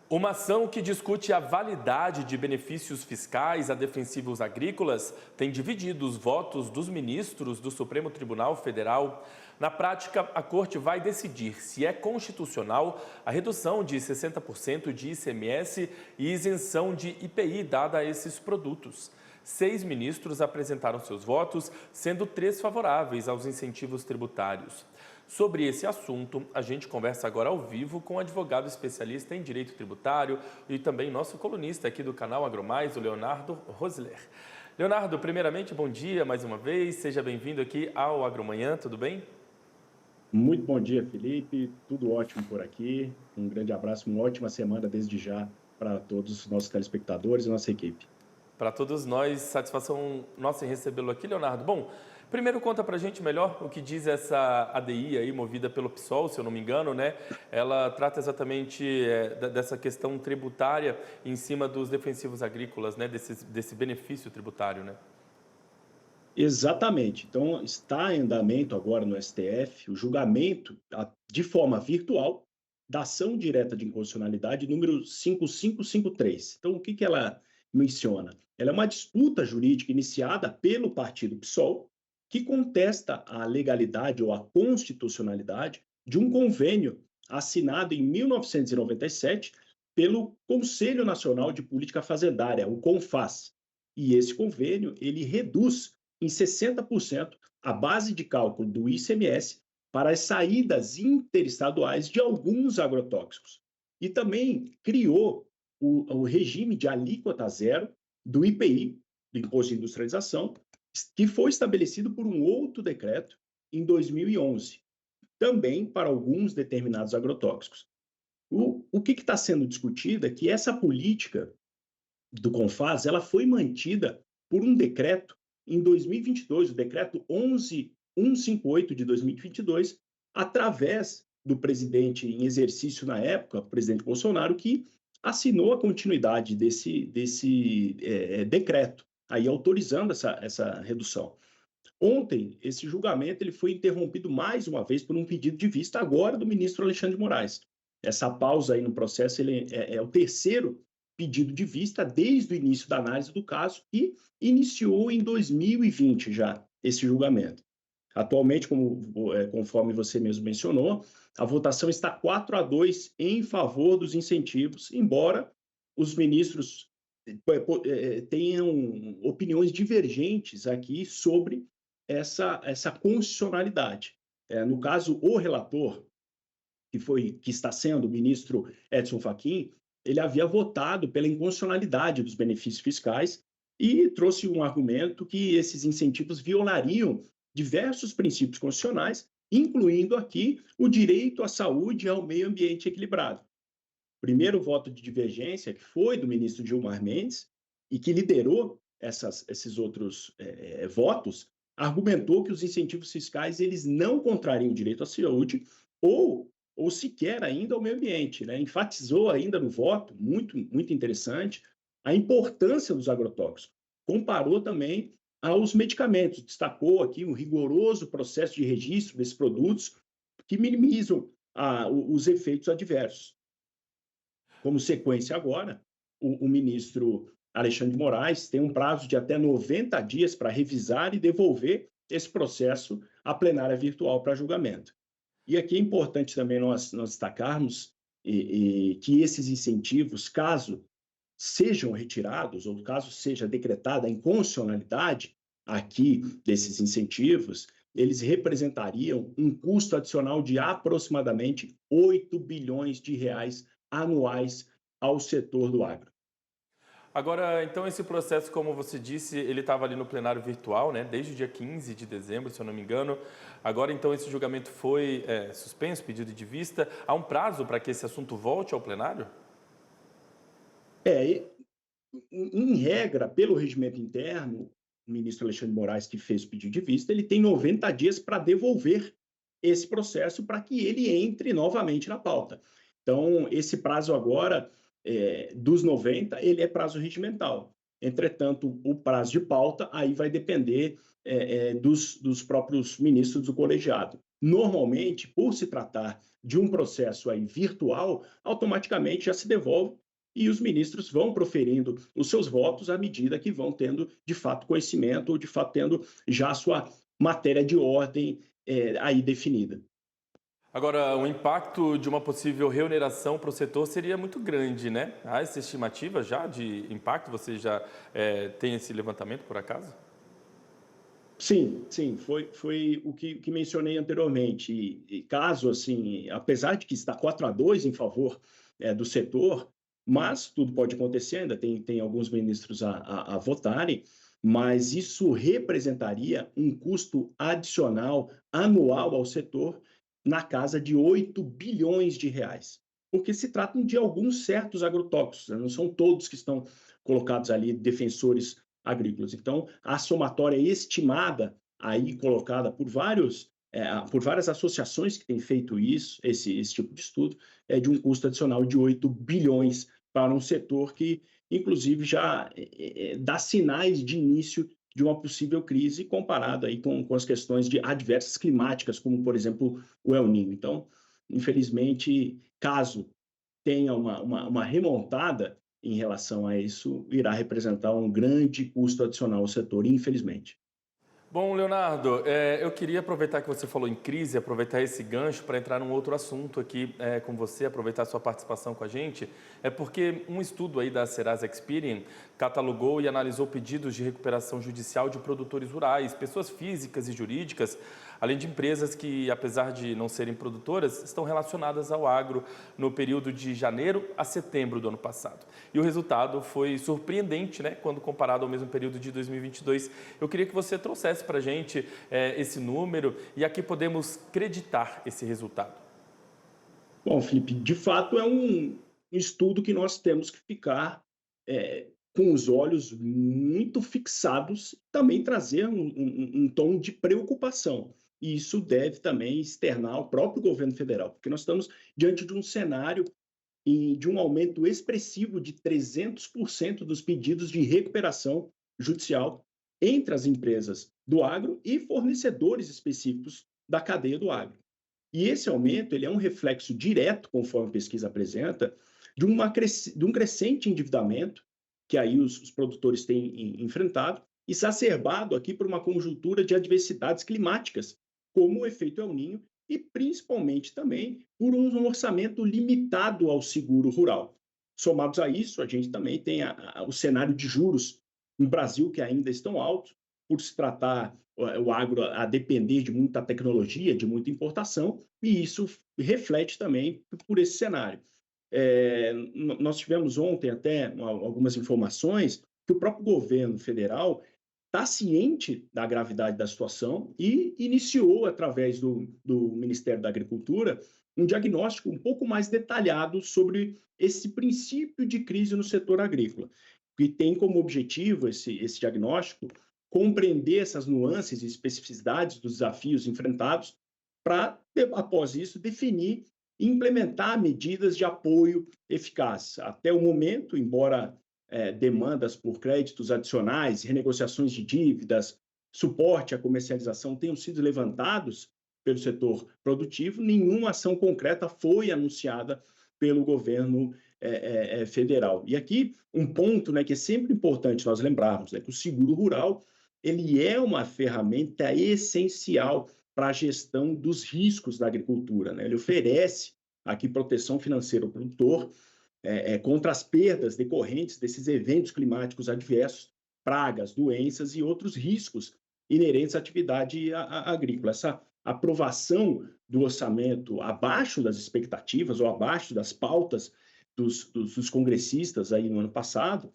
Uma ação que discute a validade de benefícios fiscais a defensivos agrícolas tem dividido os votos dos ministros do Supremo Tribunal Federal. Na prática, a Corte vai decidir se é constitucional a redução de 60% de ICMS e isenção de IPI dada a esses produtos. 6 ministros apresentaram seus votos, sendo 3 favoráveis aos incentivos tributários. Sobre esse assunto, a gente conversa agora ao vivo com o advogado especialista em direito tributário e também nosso colunista aqui do canal AgroMais, o Leonardo Rosler. Leonardo, primeiramente, bom dia mais uma vez, seja bem-vindo aqui ao Agromanhã, tudo bem? Muito bom dia, Felipe, tudo ótimo por aqui, um grande abraço, uma ótima semana desde já para todos os nossos telespectadores e nossa equipe. Para todos nós, satisfação nossa em recebê-lo aqui, Leonardo. Bom, primeiro conta para a gente melhor o que diz essa ADI aí, movida pelo PSOL, se eu não me engano, né? Ela trata exatamente dessa questão tributária em cima dos defensivos agrícolas, né? Desse benefício tributário, né? Exatamente, então está em andamento agora no STF o julgamento de forma virtual da ação direta de inconstitucionalidade número 5553. Então, o que ela menciona? Ela é uma disputa jurídica iniciada pelo partido PSOL, que contesta a legalidade ou a constitucionalidade de um convênio assinado em 1997 pelo Conselho Nacional de Política Fazendária, o CONFAS. E esse convênio, ele reduz em 60% a base de cálculo do ICMS para as saídas interestaduais de alguns agrotóxicos. E também criou o regime de alíquota zero do IPI, do Imposto de Industrialização, que foi estabelecido por um outro decreto em 2011, também para alguns determinados agrotóxicos. O que está sendo discutido é que essa política do CONFAS ela foi mantida por um decreto em 2022, o decreto 11158 de 2022, através do presidente em exercício na época, o presidente Bolsonaro, que assinou a continuidade desse decreto, aí autorizando essa redução. Ontem, esse julgamento ele foi interrompido mais uma vez por um pedido de vista agora do ministro Alexandre de Moraes. Essa pausa aí no processo ele é o terceiro pedido de vista desde o início da análise do caso e iniciou em 2020 já esse julgamento. Atualmente, conforme você mesmo mencionou, a votação está 4-2 em favor dos incentivos, embora os ministros tenham opiniões divergentes aqui sobre essa constitucionalidade. No caso, o relator, que está sendo o ministro Edson Fachin, ele havia votado pela inconstitucionalidade dos benefícios fiscais e trouxe um argumento que esses incentivos violariam diversos princípios constitucionais, incluindo aqui o direito à saúde e ao meio ambiente equilibrado. O primeiro voto de divergência, que foi do ministro Gilmar Mendes, e que liderou esses outros votos, argumentou que os incentivos fiscais eles não contrariam o direito à saúde ou sequer ainda ao meio ambiente, né? Enfatizou ainda no voto, muito, muito interessante, a importância dos agrotóxicos. Comparou também aos medicamentos, destacou aqui um rigoroso processo de registro desses produtos que minimizam os efeitos adversos. Como sequência agora, o ministro Alexandre de Moraes tem um prazo de até 90 dias para revisar e devolver esse processo à plenária virtual para julgamento. E aqui é importante também nós destacarmos que esses incentivos, caso sejam retirados ou caso seja decretada a inconstitucionalidade aqui desses incentivos, eles representariam um custo adicional de aproximadamente 8 bilhões de reais anuais ao setor do agro. Agora, então, esse processo, como você disse, ele estava ali no plenário virtual, né? Desde o dia 15 de dezembro, se eu não me engano. Agora, então, esse julgamento foi suspenso, pedido de vista. Há um prazo para que esse assunto volte ao plenário? Em regra, pelo regimento interno, o ministro Alexandre de Moraes, que fez o pedido de vista, ele tem 90 dias para devolver esse processo para que ele entre novamente na pauta. Então, esse prazo agora, dos 90, ele é prazo regimental. Entretanto, o prazo de pauta aí vai depender dos próprios ministros do colegiado. normalmente, por se tratar de um processo aí virtual, automaticamente já se devolve e os ministros vão proferindo os seus votos à medida que vão tendo, de fato, conhecimento ou, de fato, tendo já a sua matéria de ordem aí definida. Agora, o impacto de uma possível reoneração para o setor seria muito grande, né? Há essa estimativa já de impacto? Você já tem esse levantamento, por acaso? Sim, sim, foi o que mencionei anteriormente. E caso, assim, apesar de que está 4-2 em favor do setor, mas tudo pode acontecer, ainda tem alguns ministros a votarem, mas isso representaria um custo adicional anual ao setor na casa de 8 bilhões de reais. Porque se tratam de alguns certos agrotóxicos, né? Não são todos que estão colocados ali defensores agrícolas. Então, a somatória estimada, aí colocada por várias associações que têm feito isso, esse tipo de estudo, é de um custo adicional de 8 bilhões para um setor que, inclusive, já dá sinais de início de uma possível crise comparado aí com as questões de adversas climáticas, como, por exemplo, o El Niño. Então, infelizmente, caso tenha uma remontada em relação a isso, irá representar um grande custo adicional ao setor, infelizmente. Bom, Leonardo, eu queria aproveitar que você falou em crise, aproveitar esse gancho para entrar num outro assunto aqui com você, aproveitar a sua participação com a gente. É porque um estudo aí da Serasa Experian catalogou e analisou pedidos de recuperação judicial de produtores rurais, pessoas físicas e jurídicas, além de empresas que, apesar de não serem produtoras, estão relacionadas ao agro no período de janeiro a setembro do ano passado. E o resultado foi surpreendente, né, quando comparado ao mesmo período de 2022. Eu queria que você trouxesse para a gente esse número e aqui podemos creditar esse resultado. Bom, Felipe, de fato é um estudo que nós temos que ficar com os olhos muito fixados, também trazer um tom de preocupação. E isso deve também externar ao próprio governo federal, porque nós estamos diante de um cenário e de um aumento expressivo de 300% dos pedidos de recuperação judicial entre as empresas do agro e fornecedores específicos da cadeia do agro. E esse aumento ele é um reflexo direto, conforme a pesquisa apresenta, de um crescente endividamento que aí os produtores têm enfrentado, exacerbado aqui por uma conjuntura de adversidades climáticas, como o efeito El Niño, e principalmente também por um orçamento limitado ao seguro rural. Somados a isso, a gente também tem o cenário de juros no Brasil que ainda estão altos, por se tratar o agro a depender de muita tecnologia, de muita importação, e isso reflete também por esse cenário. Nós tivemos ontem até algumas informações que o próprio governo federal está ciente da gravidade da situação e iniciou, através do Ministério da Agricultura, um diagnóstico um pouco mais detalhado sobre esse princípio de crise no setor agrícola, que tem como objetivo esse diagnóstico compreender essas nuances e especificidades dos desafios enfrentados para, após isso, definir e implementar medidas de apoio eficazes. Até o momento, embora demandas por créditos adicionais, renegociações de dívidas, suporte à comercialização tenham sido levantados pelo setor produtivo, nenhuma ação concreta foi anunciada pelo governo federal. E aqui um ponto, né, que é sempre importante nós lembrarmos, é que o seguro rural ele é uma ferramenta essencial para a gestão dos riscos da agricultura, né? Ele oferece aqui proteção financeira ao produtor contra as perdas decorrentes desses eventos climáticos adversos, pragas, doenças e outros riscos inerentes à atividade agrícola. Essa aprovação do orçamento abaixo das expectativas ou abaixo das pautas dos congressistas aí no ano passado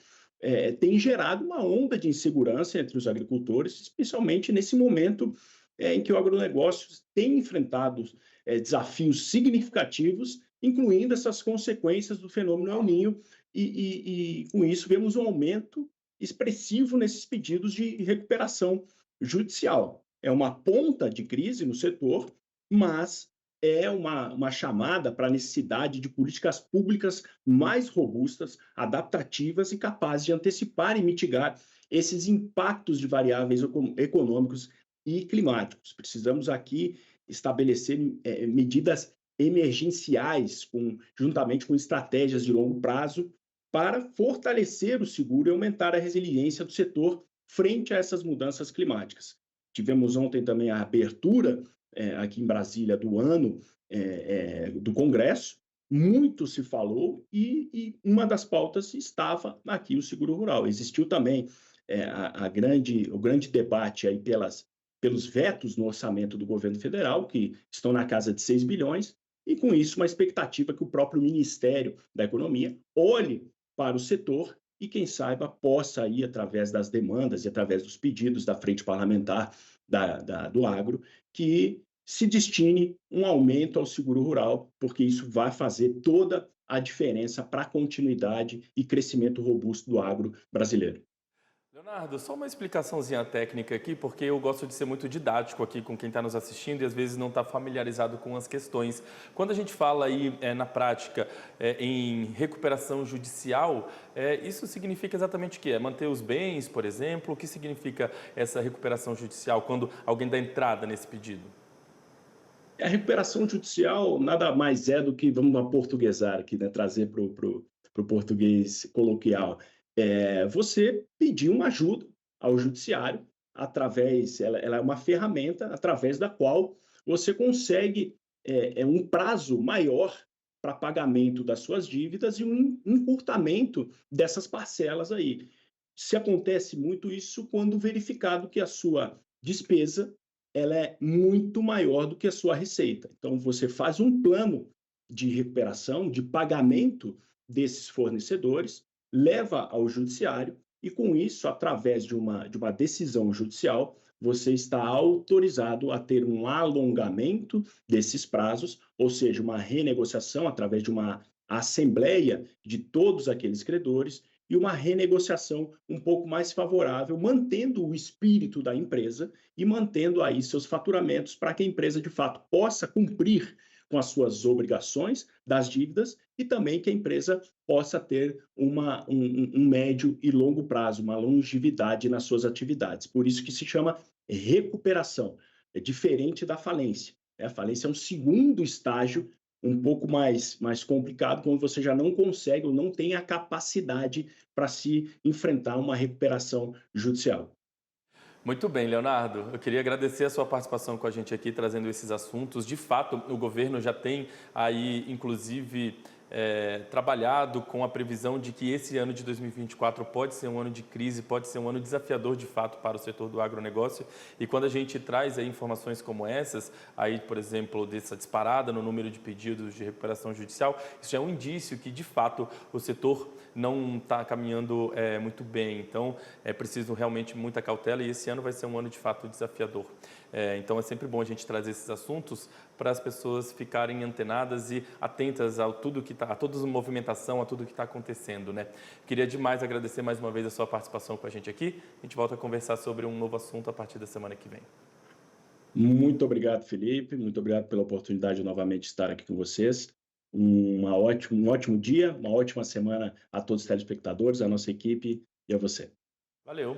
tem gerado uma onda de insegurança entre os agricultores, especialmente nesse momento em que o agronegócio tem enfrentado desafios significativos, incluindo essas consequências do fenômeno El Niño, e com isso vemos um aumento expressivo nesses pedidos de recuperação judicial. É uma ponta de crise no setor, mas é uma chamada para a necessidade de políticas públicas mais robustas, adaptativas e capazes de antecipar e mitigar esses impactos de variáveis econômicos e climáticos. Precisamos aqui estabelecer medidas emergenciais, juntamente com estratégias de longo prazo, para fortalecer o seguro e aumentar a resiliência do setor frente a essas mudanças climáticas. Tivemos ontem também a abertura, aqui em Brasília, do ano do Congresso. Muito se falou e uma das pautas estava aqui o seguro rural. Existiu também o grande debate aí pelos vetos no orçamento do governo federal, que estão na casa de 6 bilhões, e com isso uma expectativa que o próprio Ministério da Economia olhe para o setor e, quem saiba, possa ir, através das demandas e através dos pedidos da frente parlamentar do agro, que se destine um aumento ao seguro rural, porque isso vai fazer toda a diferença para a continuidade e crescimento robusto do agro brasileiro. Leonardo, só uma explicaçãozinha técnica aqui, porque eu gosto de ser muito didático aqui com quem está nos assistindo e às vezes não está familiarizado com as questões. Quando a gente fala aí na prática em recuperação judicial, isso significa exatamente o quê? É manter os bens, por exemplo? O que significa essa recuperação judicial quando alguém dá entrada nesse pedido? A recuperação judicial nada mais é do que, vamos aportuguesar aqui, né, trazer para o português coloquial, você pedir uma ajuda ao judiciário, ela é uma ferramenta através da qual você consegue um prazo maior para pagamento das suas dívidas e um encurtamento dessas parcelas aí. Se acontece muito isso quando verificado que a sua despesa ela é muito maior do que a sua receita. Então, você faz um plano de recuperação, de pagamento desses fornecedores, leva ao judiciário e, com isso, através de uma decisão judicial, você está autorizado a ter um alongamento desses prazos, ou seja, uma renegociação através de uma assembleia de todos aqueles credores e uma renegociação um pouco mais favorável, mantendo o espírito da empresa e mantendo aí seus faturamentos para que a empresa, de fato, possa cumprir com as suas obrigações das dívidas e também que a empresa possa ter um médio e longo prazo, uma longevidade nas suas atividades. Por isso que se chama recuperação. É diferente da falência. A falência é um segundo estágio um pouco mais complicado, quando você já não consegue ou não tem a capacidade para se enfrentar uma recuperação judicial. Muito bem, Leonardo. Eu queria agradecer a sua participação com a gente aqui, trazendo esses assuntos. De fato, o governo já tem aí, inclusive, trabalhado com a previsão de que esse ano de 2024 pode ser um ano de crise, pode ser um ano desafiador, de fato, para o setor do agronegócio. E quando a gente traz aí informações como essas, aí, por exemplo, dessa disparada no número de pedidos de recuperação judicial, isso é um indício que, de fato, o setor não está caminhando muito bem. Então, é preciso realmente muita cautela e esse ano vai ser um ano, de fato, desafiador. Então, é sempre bom a gente trazer esses assuntos para as pessoas ficarem antenadas e atentas a tudo que a toda a movimentação, a tudo que está acontecendo, né? Queria demais agradecer mais uma vez a sua participação com a gente aqui. A gente volta a conversar sobre um novo assunto a partir da semana que vem. Muito obrigado, Felipe. Muito obrigado pela oportunidade de novamente estar aqui com vocês. Um ótimo dia, uma ótima semana a todos os telespectadores, a nossa equipe e a você. Valeu!